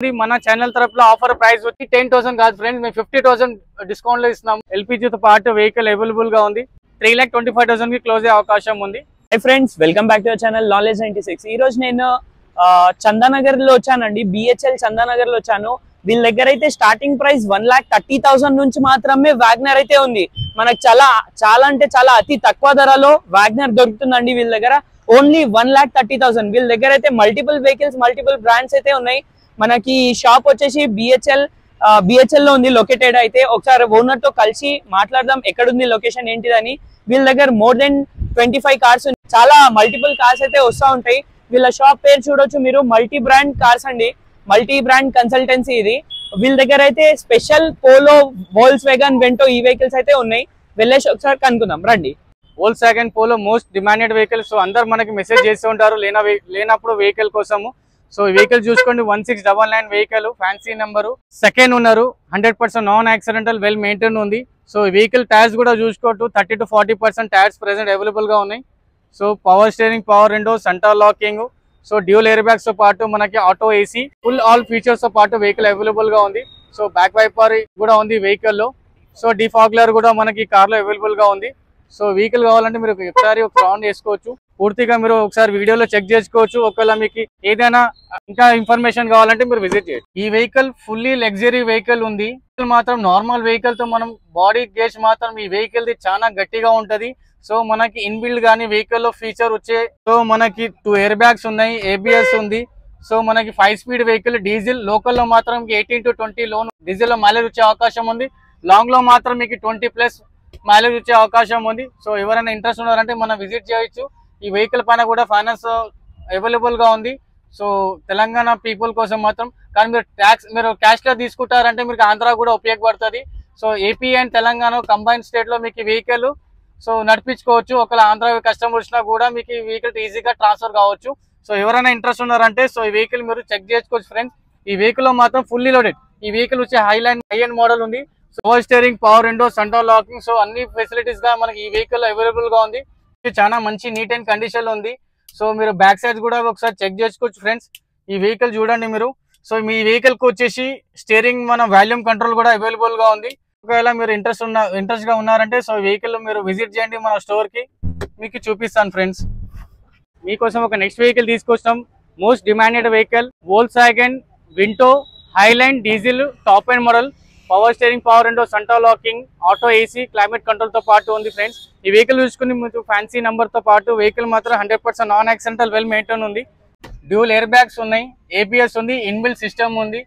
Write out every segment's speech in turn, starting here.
మన channel తరపులో offer price వచ్చి 10,000 కాదు ఫ్రెండ్స్, మేము 50,000 డిస్కౌంట్ లో ఇస్తున్నాం. ఎల్పిజితో పాటు వెహికల్ అవైలబుల్ గా ఉంది. 3,25,000 కి క్లోజ్ అయ్యే అవకాశం ఉంది. Hi friends, welcome back to our channel knowledge 96. ఈ రోజు నేను చందానగర్ లో వచ్చానండి. బిహెచ్ఎల్ చందానగర్ లో వచ్చాను. వీళ్ళ దగ్గర అయితే స్టార్టింగ్ ప్రైస్ 1,30,000 నుంచి మాత్రమే వాగ్నర్ అయితే ఉంది. మనకు చాలా అంటే చాలా అతి తక్కువ ధరలో వాగ్నర్ దొరుకుతుందండి వీళ్ళ దగ్గర. ఓన్లీ 1,30,000. వీళ్ళ దగ్గర అయితే మల్టిపుల్ వెహికల్స్, మల్టిపుల్ బ్రాండ్స్ అయితే ఉన్నాయి. మనకి షాప్ వచ్చేసి బిహెచ్ఎల్ లో ఉంది లొకేటెడ్. అయితే ఒకసారి ఓనర్ తో కలిసి మాట్లాడదాం ఎక్కడుంది, లొకేషన్ ఏంటిదని. వీళ్ళ దగ్గర మోర్ దెన్ 25 కార్స్ ఉన్నాయి. చాలా మల్టిపుల్ కార్స్ అయితే వస్తూ ఉంటాయి. వీళ్ళ షాప్ పేరు చూడొచ్చు మీరు, మల్టీ బ్రాండ్ కార్స్ అండి, మల్టీ బ్రాండ్ కన్సల్టెన్సీ ఇది. వీళ్ళ దగ్గర అయితే special Polo, Volkswagen, Vento ఈ వెహికల్స్ అయితే ఉన్నాయి. వెళ్ళేసి ఒకసారి కనుక్కుందాం రండి. Volkswagen Polo most demanded vehicle. So అందరు మనకి మెసేజ్ చేస్తూ ఉంటారు లేనప్పుడు వెహికల్ కోసము. సో ఈ వెహికల్ చూసుకోండి, 1699 వెహికల్, ఫ్యాన్సీ నెంబరు, సెకండ్ ఉన్నారు, 100% నాన్ యాక్సిడెంటల్, వెల్ మెయింటైన్ ఉంది. సో ఈ వెహికల్ టైర్స్ కూడా చూసుకోవచ్చు, 30 to 40% టైర్స్ ప్రెసెంట్ అవైలబుల్ గా ఉన్నాయి. So power steering, power window, centre locking, so dual air bags తో పాటు మనకి auto AC, full all features తో పాటు వెహికల్ అవైలబుల్ గా ఉంది. సో బ్యాక్ వైపర్ కూడా ఉంది వెహికల్ లో. సో డిఫాగ్లర్ కూడా మనకి కార్ లో అవైలబుల్ గా ఉంది. సో వెహికల్ కావాలంటే మీరు ఒకసారి ఒక రౌండ్ చేసుకోవచ్చు, పూర్తిగా మీరు ఒకసారి వీడియోలో చెక్ చేసుకోవచ్చు. ఒకవేళ మీకు ఏదైనా ఇంకా ఇన్ఫర్మేషన్ కావాలంటే మీరు విజిట్ చేయొచ్చు. ఈ వెహికల్ ఫుల్లీ లగ్జరీ వెహికల్ ఉంది. మాత్రం నార్మల్ వెహికల్ తో మనం బాడీ గేజ్ మాత్రం ఈ వెహికల్ ది చాలా గట్టిగా ఉంటది. సో మనకి ఇన్బిల్డ్ గానీ వెహికల్ లో ఫీచర్ వచ్చే, సో మనకి 2 ఎయిర్ బ్యాగ్స్ ఉన్నాయి, ఏబిఎస్ ఉంది. సో మనకి 5 స్పీడ్ వెహికల్, డీజిల్. లోకల్ లో మాత్రం 18 to 20 లోన్ డీజిల్ లో మైలేజ్ వచ్చే అవకాశం ఉంది. లాంగ్ లో మాత్రం మీకు 20+ మైలేజ్ వచ్చే అవకాశం ఉంది. సో ఎవరైనా ఇంట్రెస్ట్ ఉన్నారంటే మనం విజిట్ చేయొచ్చు. ఈ వెహికల్ పైన కూడా ఫైనాన్స్ అవైలబుల్ గా ఉంది. సో తెలంగాణ పీపుల్ కోసం మాత్రం, కానీ మీరు క్యాష్ గా తీసుకుంటారంటే మీకు ఆంధ్ర కూడా ఉపయోగపడుతుంది. So AP and Telangana combine state లో మీకు వెహికల్ సో నడిపించుకోవచ్చు. ఒకవేళ ఆంధ్ర కస్టమర్ వచ్చినా కూడా మీకు ఈ వెహికల్ ఈజీగా ట్రాన్స్ఫర్ కావచ్చు. సో ఎవరైనా ఇంట్రెస్ట్ ఉన్నారంటే సో ఈ వెహికల్ మీరు చెక్ చేసుకోవచ్చు ఫ్రెండ్స్. ఈ వెహికల్ లో మాత్రం ఫుల్లీ లోడెడ్. ఈ వెహికల్ వచ్చే హై ఎండ్ మోడల్ ఉంది. Power steering, power window, centre locking, so అన్ని ఫెసిలిటీస్ గా మనకి ఈ వెహికల్ అవైలబుల్ గా ఉంది. చాలా మంచి నీట్ అండ్ కండిషన్ లో ఉంది. సో మీరు బ్యాక్ సైడ్ కూడా ఒకసారి చెక్ చేసుకోవచ్చు ఫ్రెండ్స్. ఈ వెహికల్ చూడండి మీరు. సో మీ వెహికల్ కు వచ్చేసి స్టీరింగ్, మన వాల్యూమ్ కంట్రోల్ కూడా అవైలబుల్ గా ఉంది. ఒకవేళ మీరు ఇంట్రెస్ట్ గా ఉన్నారంటే సో వెహికల్ మీరు విజిట్ చేయండి మన స్టోర్ కి, మీకు చూపిస్తాను ఫ్రెండ్స్. మీకోసం ఒక నెక్స్ట్ వెహికల్ తీసుకొచ్చాం. Most demanded vehicle, Volkswagen Vento highline diesel, top end model, power steering, power window, centre locking, auto AC, climate control తో పాటు ఉంది ఫ్రెండ్స్. ఈ వెహికల్ చూసుకుని మీకు ఫ్యాన్సీ నెంబర్ తో పాటు వెహికల్ మాత్రం 100% నాన్ యాక్సిడెంటల్, వెల్ మెయింటైన్ ఉంది. డ్యూల్ ఎయిర్ బ్యాగ్స్ ఉన్నాయి, ఏబిఎస్ ఉంది, ఇన్బిల్ట్ సిస్టమ్ ఉంది,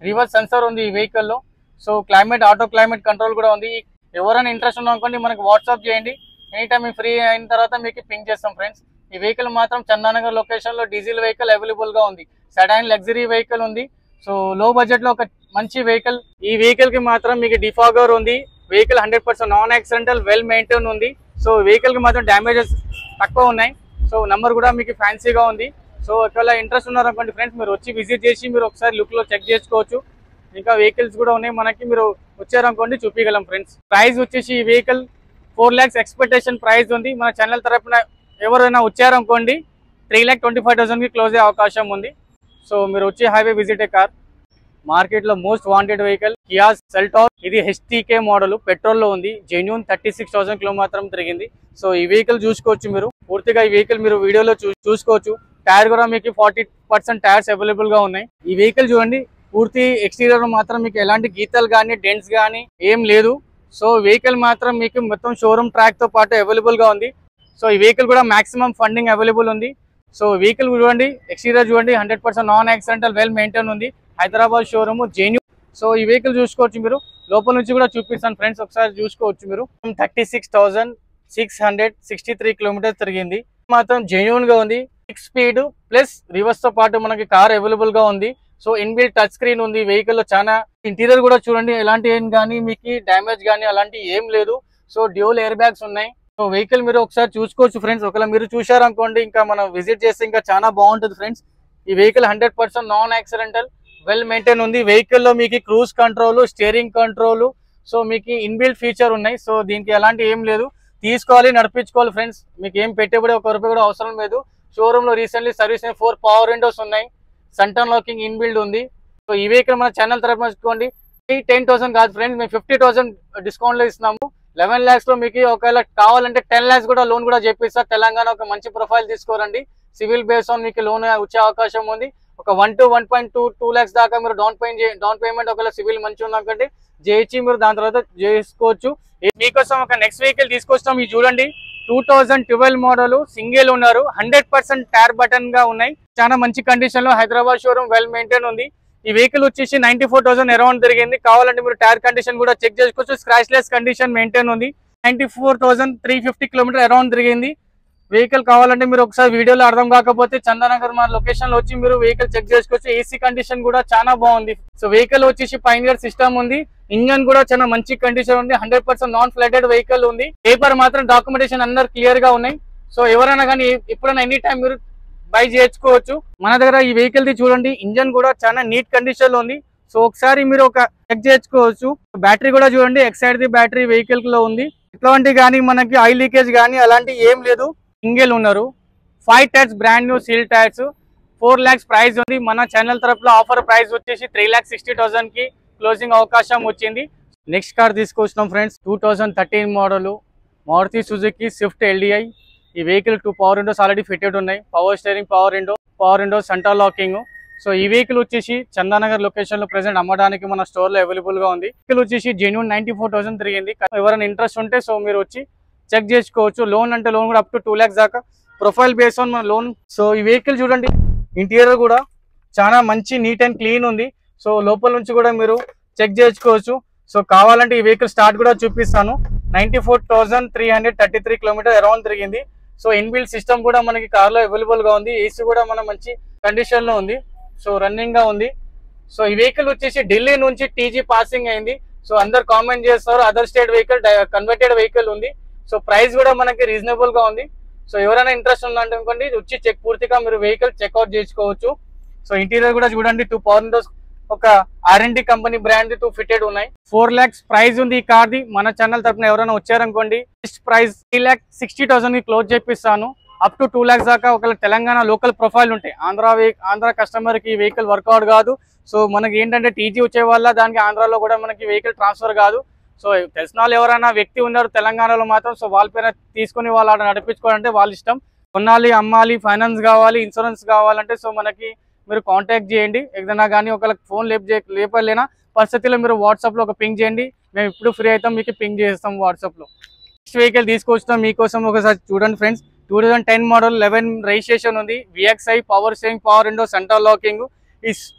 రివర్స్ సెన్సర్ ఉంది ఈ వెహికల్ లో. సో ఆటో క్లైమేట్ కంట్రోల్ కూడా ఉంది. ఎవరైనా ఇంట్రెస్ట్ ఉందనుకోండి మనకు వాట్సాప్ చేయండి, ఎనీ టైం ఫ్రీ అయిన తర్వాత మీకు పింక్ చేస్తాం ఫ్రెండ్స్. ఈ వెహికల్ మాత్రం చందానగర్ లొకేషన్ లో డీజిల్ వెహికల్ అవైలబుల్ గా ఉంది. సెడాన్ లగ్జరీ వెహికల్ ఉంది. సో లో బడ్జెట్ లో ఒక మంచి వెహికల్. ఈ వెహికల్ కి మాత్రం మీకు డిఫాగర్ ఉంది. Vehicle 100% non accidental, well maintain ఉంది. సో వెహికల్ కి మాత్రం డ్యామేజెస్ తక్కువ ఉన్నాయి. సో నంబర్ కూడా మీకు ఫ్యాన్సీగా ఉంది. సో ఒకవేళ ఇంట్రెస్ట్ ఉన్నారనుకోండి ఫ్రెండ్స్, మీరు వచ్చి విజిట్ చేసి మీరు ఒకసారి లుక్ లో చెక్ చేసుకోవచ్చు. ఇంకా వెహికల్స్ కూడా ఉన్నాయి మనకి, మీరు వచ్చారనుకోండి చూపించగలం ఫ్రెండ్స్. ప్రైస్ వచ్చేసి ఈ వెహికల్ 4 lakhs ఎక్స్పెక్టేషన్ ప్రైస్ ఉంది. మన ఛానల్ తరపున ఎవరైనా వచ్చారనుకోండి 3,25,000 కి క్లోజ్ అయ్యే అవకాశం ఉంది. సో మీరు వచ్చి హైవే విజిట్ ఏ కార్. మార్కెట్ లో most wanted vehicle Kia Seltos. ఇది HTK మోడల్, పెట్రోల్ లో ఉంది. జెన్యూన్ 36,000 కిలో మాత్రం తిరిగింది. సో ఈ వెహికల్ చూసుకోవచ్చు మీరు, పూర్తిగా ఈ వెహికల్ మీరు వీడియోలో చూసుకోవచ్చు. టైర్ కూడా మీకు 40% టైర్స్ అవైలబుల్ గా ఉన్నాయి. ఈ వెహికల్ చూడండి, పూర్తి ఎక్స్టీరియర్ మాత్రం మీకు ఎలాంటి గీతలు కానీ డెంట్స్ కానీ ఏం లేదు. సో వెహికల్ మాత్రం మీకు మొత్తం షోరూమ్ ట్రాక్ తో పాటు అవైలబుల్ గా ఉంది. సో ఈ వెహికల్ కూడా మాక్సిమం ఫండింగ్ అవైలబుల్ ఉంది. సో వెహికల్ చూడండి, ఎక్స్టీరియర్ చూడండి, 100% నాన్ యాక్సిడెంటల్, వెల్ మెయింటైన్ ఉంది. Hyderabad showroom, genuine. సో ఈ వెహికల్ చూసుకోవచ్చు మీరు, లోపల నుంచి కూడా చూపిస్తాను ఫ్రెండ్స్, ఒకసారి చూసుకోవచ్చు మీరు. 36,663 కిలోమీటర్స్ తిరిగింది. మాత్రం జెన్యూన్ గా ఉంది. 6 స్పీడ్ ప్లస్ రివర్స్ తో పాటు మనకి కార్ అవైలబుల్ గా ఉంది. సో ఇన్బిల్ట్ టచ్ స్క్రీన్ ఉంది వెహికల్ లో. చాలా ఇంటీరియర్ కూడా చూడండి, ఎలాంటి ఏం కానీ మీకు డ్యామేజ్ కానీ అలాంటి ఏం లేదు. సో డ్యూల్ ఎయిర్ బ్యాగ్స్ ఉన్నాయి. సో వెహికల్ మీరు ఒకసారి చూసుకోవచ్చు ఫ్రెండ్స్. ఒకవేళ మీరు చూసారనుకోండి ఇంకా మనం విజిట్ చేస్తే ఇంకా చాలా బాగుంటుంది ఫ్రెండ్స్. ఈ vehicle 100% non accidental, well maintain ఉంది. వెహికల్ లో మీకు cruise control, steering control, so మీకు ఇన్బిల్ట్ ఫీచర్ ఉన్నాయి. సో దీనికి ఎలాంటి ఏం లేదు, తీసుకోవాలి నడిపించుకోవాలి ఫ్రెండ్స్. మీకు ఏం పెట్టుబడి 1 రూపాయి కూడా అవసరం లేదు. షోరూమ్ లో రీసెంట్లీ సర్వీస్ 4 పవర్ విండోస్ ఉన్నాయి. సెంటర్ లాకింగ్ ఇన్బిల్డ్ ఉంది. సో ఈ వెహికల్ మన ఛానల్ తరఫున చూసుకోండి 10,000 కాదు ఫ్రెండ్స్, మేము 50,000 డిస్కౌంట్ లో ఇస్తున్నాము. 11 lakhs లో మీకు ఒకవేళ కావాలంటే 10 lakhs కూడా లోన్ కూడా చేపిస్తారు. తెలంగాణ ఒక మంచి ప్రొఫైల్ తీసుకోరండి, సివిల్ బేస్ ఆన్ మీకు లోన్ వచ్చే అవకాశం ఉంది. ఒక 1 to 1.2 lakhs దాకా మీరు డౌన్ పేమెంట్ ఒకవేళ సివిల్ మంచిగా ఉన్నకంటే చేయించి మీరు దాని తర్వాత చేసుకోవచ్చు. మీకోసం ఒక నెక్స్ట్ వెహికల్ తీసుకొస్తాం. ఇది చూడండి 2012 మోడల్ సింగిల్ ఉన్నారు, 100% టైర్ బటన్ గా ఉన్నాయి, చాలా మంచి కండిషన్ లో హైదరాబాద్ షోరూమ్ వెల్ మెయింటైన్ ఉంది. ఈ వెహికల్ వచ్చేసి 94,000 అరౌండ్ తిరిగింది. కావాలంటే మీరు టైర్ కండిషన్ కూడా చెక్ చేసుకోవచ్చు. స్క్రాచ్ లెస్ కండిషన్ మెయింటైన్ ఉంది. 94,350 కిలోమీటర్ అరౌండ్ తిరిగింది. వెహికల్ కావాలంటే మీరు ఒకసారి వీడియోలో అర్థం కాకపోతే చందానగర్ మన లొకేషన్ లో వచ్చి మీరు వెహికల్ చెక్ చేసుకోవచ్చు. ఏసీ కండిషన్ కూడా చాలా బాగుంది. సో వెహికల్ వచ్చేసి పైనియర్ సిస్టమ్ ఉంది. ఇంజన్ కూడా చాలా మంచి కండిషన్ ఉంది. 100% నాన్ ఫ్లడెడ్ వెహికల్ ఉంది. పేపర్ మాత్రం డాక్యుమెంటేషన్ అందరు క్లియర్ గా ఉన్నాయి. సో ఎవరైనా కానీ ఎప్పుడైనా ఎనీ టైం మీరు బై చేసుకోవచ్చు. మన దగ్గర ఈ వెహికల్ ది చూడండి, ఇంజన్ కూడా చాలా నీట్ కండిషన్ లో ఉంది. సో ఒకసారి మీరు ఒక చెక్ చేసుకోవచ్చు. బ్యాటరీ కూడా చూడండి, ఎక్సైడ్ ది బ్యాటరీ వెహికల్ లో ఉంది. ఇట్లాంటి కానీ మనకి ఆయిల్ లీకేజ్ కానీ అలాంటి ఏం లేదు. సింగిల్ ఉన్నారు, 5 tyres brand new seal tyres, 4 lakhs price ఉంది. మన ఛానల్ తరఫున ఆఫర్ ప్రైస్ వచ్చేసి 3,60,000 కి క్లోజింగ్ అవకాశం వచ్చింది. నెక్స్ట్ కార్ తీసుకొచ్చినాం friends, 2013 model Maruti Suzuki Swift LDI. ఈ vehicle 2 power windows already fitted ఉన్నాయి. Power steering, power window, centre locking. So ఈ వెహికల్ వచ్చేసి చందానగర్ లొకేషన్ లో ప్రెసెంట్ అమ్మడానికి మన స్టోర్ లో అవైలబుల్ గా ఉంది. వెహికల్ వచ్చేసి జెన్యూన్ 94,000 తిరిగింది. ఎవరైనా ఇంట్రెస్ట్ ఉంటే సో మీరు వచ్చి చెక్ చేసుకోవచ్చు. లోన్ అంటే లోన్ కూడా అప్ టు 2 lakhs దాకా ప్రొఫైల్ బేస్ ఆన్ మన లోన్. సో ఈ వెహికల్ చూడండి, ఇంటీరియర్ కూడా చాలా మంచి నీట్ అండ్ క్లీన్ ఉంది. సో లోపల నుంచి కూడా మీరు చెక్ చేసుకోవచ్చు. సో కావాలంటే ఈ వెహికల్ స్టార్ట్ కూడా చూపిస్తాను. 94,333 కిలోమీటర్ అరౌండ్ తిరిగింది. సో ఇన్బిల్ట్ సిస్టమ్ కూడా మనకి కార్ లో అవైలబుల్ గా ఉంది. ఏసీ కూడా మన మంచి కండిషన్ లో ఉంది. సో రన్నింగ్ గా ఉంది. సో ఈ వెహికల్ వచ్చేసి ఢిల్లీ నుంచి టీజీ పాసింగ్ అయింది. సో అందరు కామెంట్ చేస్తారు other state vehicle converted vehicle ఉంది. సో ప్రైస్ కూడా మనకి రీజనబుల్ గా ఉంది. సో ఎవరైనా ఇంట్రెస్ట్ ఉందంటే అనుకోండి వచ్చి చెక్ పూర్తిగా మీరు వెహికల్ చెక్అవుట్ చేసుకోవచ్చు. సో ఇంటీరియర్ కూడా చూడండి, 2 పవర్ విండోస్, ఒక R&D కంపెనీ బ్రాండ్ 2 ఫిటెడ్ ఉన్నాయి. 4 lakhs ప్రైస్ ఉంది ఈ కార్ ది. మన ఛానల్ తరఫున ఎవరైనా వచ్చారనుకోండి ప్రైస్ 3,60,000 కి క్లోజ్ చేపిస్తాను. అప్ టు 2 lakhs దాకా ఒకవేళ తెలంగాణ లోకల్ ప్రొఫైల్ ఉంటాయి. ఆంధ్ర కస్టమర్ కి వెహికల్ వర్కౌట్ కాదు. సో మనకి ఏంటంటే టీజీ వచ్చే వల్ల దానికి ఆంధ్రాలో కూడా మనకి వెహికల్ ట్రాన్స్ఫర్ కాదు. సో తెలిసిన వాళ్ళు ఎవరైనా వ్యక్తి ఉన్నారు తెలంగాణలో మాత్రం, సో వాళ్ళ పేరు తీసుకుని వాళ్ళు ఆడ నడిపించుకోవాలంటే వాళ్ళ ఇష్టం. కొనాలి, అమ్మాలి, ఫైనాన్స్ కావాలి, ఇన్సూరెన్స్ కావాలంటే సో మనకి మీరు కాంటాక్ట్ చేయండి. ఏదైనా కానీ ఒకవేళ ఫోన్ లేపలేనా పరిస్థితిలో మీరు వాట్సాప్ లో ఒక పింగ్ చేయండి. మేము ఇప్పుడు ఫ్రీ అవుతాం, మీకు పింగ్ చేస్తాం వాట్సాప్ లో. నెక్స్ట్ వెహికల్ తీసుకొస్తాం మీకోసం. ఒకసారి చూడండి ఫ్రెండ్స్, 2010 మోడల్ 11 రిజిస్ట్రేషన్ ఉంది. VXI power steering, power window, centre locking.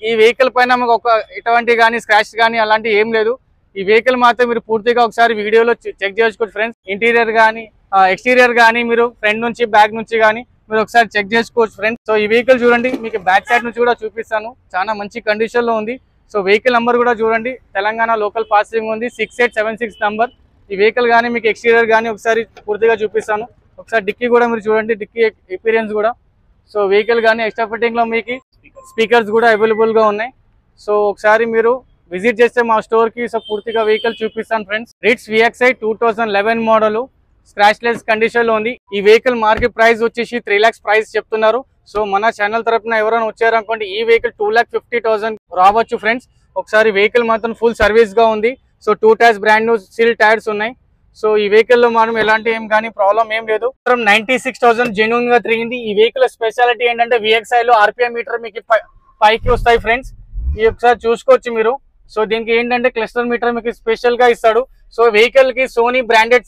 ఈ వెహికల్ పైన మాకు ఒక ఎటువంటి కానీ స్క్రాచ్ కానీ అలాంటి ఏం లేదు. ఈ వెహికల్ మాత్రం మీరు పూర్తిగా ఒకసారి వీడియోలో చెక్ చేసుకోవచ్చు ఫ్రెండ్స్. ఇంటీరియర్ కానీ ఎక్స్టీరియర్ కానీ మీరు ఫ్రంట్ నుంచి బ్యాక్ నుంచి కానీ మీరు ఒకసారి చెక్ చేసుకోవచ్చు ఫ్రెండ్స్. సో ఈ వెహికల్ చూడండి, మీకు బ్యాక్ సైడ్ నుంచి కూడా చూపిస్తాను, చాలా మంచి కండిషన్ లో ఉంది. సో వెహికల్ నంబర్ కూడా చూడండి, తెలంగాణ లోకల్ పాసింగ్ ఉంది, 6876 నంబర్. ఈ వెహికల్ కానీ మీకు ఎక్స్టీరియర్ కానీ ఒకసారి పూర్తిగా చూపిస్తాను. ఒకసారి డిక్కీ కూడా మీరు చూడండి, డిక్కీ ఎక్స్పీరియన్స్ కూడా. సో వెహికల్ కానీ ఎక్స్ట్రా ఫిట్టింగ్ లో మీకు స్పీకర్స్ కూడా అవైలబుల్ గా ఉన్నాయి. సో ఒకసారి మీరు విజిట్ చేస్తే మా స్టోర్ కి సో పూర్తిగా వెహికల్ చూపిస్తాను friends. Writs VXI 2011 model scratch less condition లో ఉంది. ఈ వెహికల్ మార్కెట్ ప్రైస్ వచ్చేసి 3 lakhs ప్రైస్ చెప్తున్నారు. సో మన ఛానల్ తరఫున ఎవరైనా వచ్చారనుకోండి ఈ వెహికల్ 2,50,000 రావచ్చు ఫ్రెండ్స్. ఒకసారి వెహికల్ మాత్రం ఫుల్ సర్వీస్ గా ఉంది. So 2 tyres brand new seal tyres ఉన్నాయి. సో ఈ వెహికల్ లో మనం ఎలాంటి ఏం కానీ ప్రాబ్లం ఏం లేదు. 96,000 జెన్యూన్ గా తిరిగింది. ఈ వెహికల్ స్పెషాలిటీ ఏంటంటే VXI లో RPM మీటర్ మీకు పైకి వస్తాయి ఫ్రెండ్స్. ఇది ఒకసారి చూసుకోవచ్చు మీరు. సో దీనికి ఏంటంటే క్లస్టర్ మీటర్ మీకు స్పెషల్ గా ఇస్తాడు. సో వెహికల్ కి సోనీ బ్రాండెడ్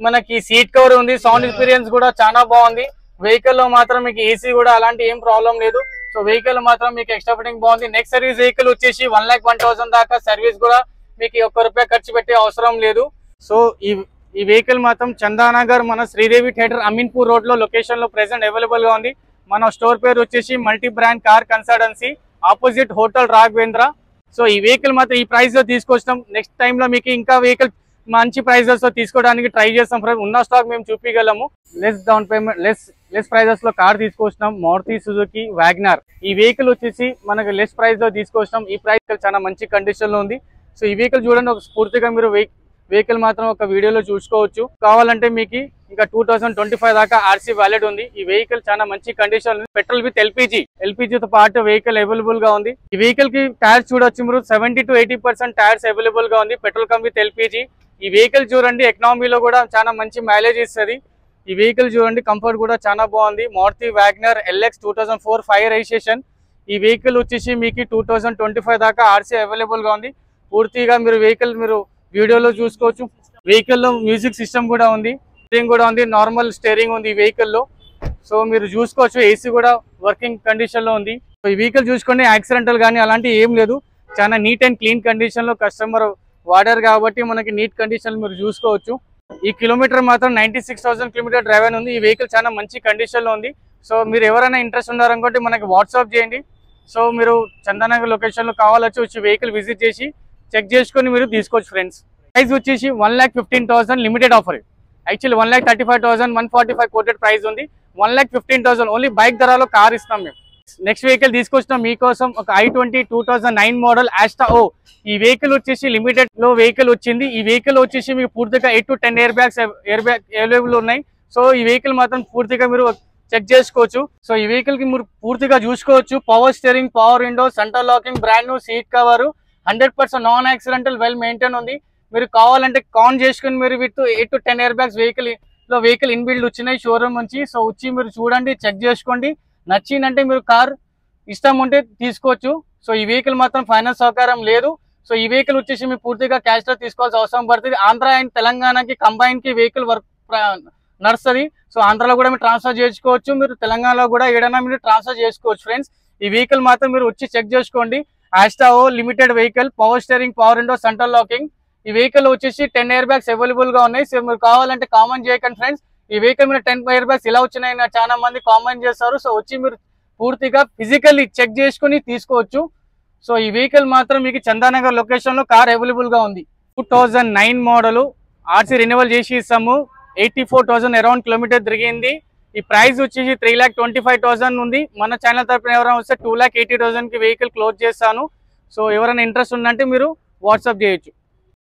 మనకి సీట్ కవర్ ఉంది. సౌండ్ ఎక్స్పీరియన్స్ కూడా చాలా బాగుంది. వెహికల్ లో మాత్రం మీకు ఏసీ కూడా అలాంటి ఏం ప్రాబ్లం లేదు. సో వెహికల్ మాత్రం మీకు ఎక్స్ట్రా ఫిట్టింగ్ బాగుంది. నెక్స్ట్ సర్వీస్ వెహికల్ వచ్చేసి 1,01,000 దాకా సర్వీస్ కూడా మీకు ₹1 ఖర్చు పెట్టే అవసరం లేదు. సో ఈ వెహికల్ మాత్రం చందానగర్ మన శ్రీదేవి థియేటర్ అమీన్పూర్ రోడ్ లో లొకేషన్ లో ప్రెసెంట్ అవైలబుల్ గా ఉంది. మన స్టోర్ పేరు వచ్చేసి multi brand car consultancy, opposite hotel Raghavendra. So ఈ వెహికల్ మాత్రం ఈ ప్రైస్ లో తీసుకొచ్చాం. నెక్స్ట్ టైమ్ లో మీకు ఇంకా వెహికల్ మంచి ప్రైజెస్ లో తీసుకోవడానికి ట్రై చేస్తాం ఫ్రెండ్స్. ఉన్న స్టాక్ మేము చూపించగలము. Less down payment less prices లో కార్ తీసుకొచ్చినాం, మారుతి సుజుకి వ్యాగనర్. ఈ వెహికల్ వచ్చేసి మనకు లెస్ ప్రైస్ లో తీసుకొచ్చినాం. ఈ ప్రైస్ చాలా మంచి కండిషన్ లో ఉంది. సో ఈ వెహికల్ చూడండి, ఒక పూర్తిగా మీరు వెహికల్ మాత్రం ఒక వీడియోలో చూసుకోవచ్చు. కావాలంటే మీకు ఇంకా 2025 దాకా ఆర్సీ వ్యాలిడ్ ఉంది. ఈ వెహికల్ చాలా మంచి కండిషన్ ఉంది. పెట్రోల్ విత్ ఎల్పిజితో పాటు వెహికల్ అవైలబుల్ గా ఉంది. ఈ వెహికల్ కి టైర్స్ చూడొచ్చు మీరు 70 to 80% టైర్స్ అవైలబుల్ గా ఉంది. Petrol come with LPG. ఈ వెహికల్ చూడండి ఎకనామీలో కూడా చాలా మంచి మైలేజ్ ఇస్తుంది. ఈ వెహికల్ చూడండి కంఫర్ట్ కూడా చాలా బాగుంది. Maruti WagonR LX 2004 5 registration. ఈ వెహికల్ వచ్చేసి మీకు 2025 దాకా ఆర్సీ అవైలబుల్ గా ఉంది. పూర్తిగా మీరు వెహికల్ మీరు వీడియోలో చూసుకోవచ్చు. వెహికల్ లో మ్యూజిక్ సిస్టమ్ కూడా ఉంది, స్టీరింగ్ కూడా ఉంది, నార్మల్ స్టీరింగ్ ఉంది ఈ వెహికల్ లో. సో మీరు చూసుకోవచ్చు ఏసీ కూడా వర్కింగ్ కండిషన్ లో ఉంది. సో ఈ వెహికల్ చూసుకోండి యాక్సిడెంటల్ కానీ అలాంటి ఏం లేదు. చాలా నీట్ అండ్ క్లీన్ కండిషన్ లో కస్టమర్ వాడారు కాబట్టి మనకి నీట్ కండిషన్ మీరు చూసుకోవచ్చు. ఈ కిలోమీటర్ మాత్రం 96,000 కిలోమీటర్ డ్రైవ్ అని ఉంది. ఈ వెహికల్ చాలా మంచి కండిషన్ లో ఉంది. సో మీరు ఎవరైనా ఇంట్రెస్ట్ ఉన్నారనుకుంటే మనకి వాట్సాప్ చేయండి. సో మీరు చందానగర్ లొకేషన్ లో కావాలొచ్చి వచ్చి వెహికల్ విజిట్ చేసి చెక్ చేసుకొని మీరు తీసుకోవచ్చు ఫ్రెండ్స్. ప్రైస్ వచ్చేసి 1,15,000 limited offer. Actually 1,35,000 145 coated price ఉంది. 1,15,000 ఓన్లీ బైక్ ధరలో కార్ ఇస్తాం మేము. నెక్స్ట్ వెహికల్ తీసుకొచ్చినాం మీకోసం ఒక i20 2009 మోడల్ ఆస్టా ఓ. ఈ వెహికల్ వచ్చేసి లిమిటెడ్ లో వెహికల్ వచ్చింది. ఈ వెహికల్ వచ్చేసి మీకు పూర్తిగా 8 to 10 ఎయిర్ బ్యాగ్ అవైలబుల్ ఉన్నాయి. సో ఈ వెహికల్ మాత్రం పూర్తిగా మీరు చెక్ చేసుకోవచ్చు. సో ఈ వెహికల్ కి మీరు పూర్తిగా చూసుకోవచ్చు. Power steering, power window, centre locking, brand new seat cover, 100% non accidental well maintain ఉంది. మీరు కావాలంటే కాన్ చేసుకుని మీరు with 8 to 10 air bags vehicle inbuilt వచ్చినాయి షోరూమ్ నుంచి. సో వచ్చి మీరు చూడండి, చెక్ చేసుకోండి. నచ్చిందంటే మీరు కార్ ఇష్టం ఉంటే తీసుకోవచ్చు. సో ఈ వెహికల్ మాత్రం ఫైనాన్స్ సౌకర్యం లేదు. సో ఈ వెహికల్ వచ్చేసి మీరు పూర్తిగా క్యాష్ లో తీసుకోవాల్సిన అవసరం పడుతుంది. ఆంధ్ర అండ్ తెలంగాణకి కంబైన్ కి వెహికల్ వర్క్ నడుస్తుంది. సో ఆంధ్రాలో కూడా మీరు ట్రాన్స్ఫర్ చేసుకోవచ్చు, మీరు తెలంగాణలో కూడా ఏదైనా మీరు ట్రాన్స్ఫర్ చేసుకోవచ్చు ఫ్రెండ్స్. ఈ వెహికల్ మాత్రం మీరు వచ్చి చెక్ చేసుకోండి. Asta O limited vehicle, power steering, power window, centre locking. ఈ వెహికల్ వచ్చేసి 10 ఎయిర్ బ్యాగ్స్ అవైలబుల్ గా ఉన్నాయి. సో మీరు కావాలంటే కామెంట్ చేయకండి ఫ్రెండ్స్. ఈ వెహికల్ మీద 10 ఎయిర్ బ్యాగ్స్ ఎలా వచ్చినాయి చాలా మంది కామెంట్ చేస్తారు. సో వచ్చి మీరు పూర్తిగా ఫిజికల్లీ చెక్ చేసుకుని తీసుకోవచ్చు. సో ఈ వెహికల్ మాత్రం మీకు చందానగర్ లొకేషన్ లో కార్ అవైలబుల్ గా ఉంది. 2009 మోడల్ ఆర్సీ రెన్యువల్ చేసి ఇస్తాము. 84,000 అరౌండ్ కిలోమీటర్ తిరిగింది. ఈ ప్రైస్ వచ్చేసి 3,25,000 ఉంది. మన ఛానల్ తరపున ఎవరైనా వస్తే 2,80,000 కి వెహికల్ క్లోజ్ చేస్తాను. సో ఎవరైనా ఇంట్రెస్ట్ ఉందంటే మీరు వాట్సాప్ చేయొచ్చు.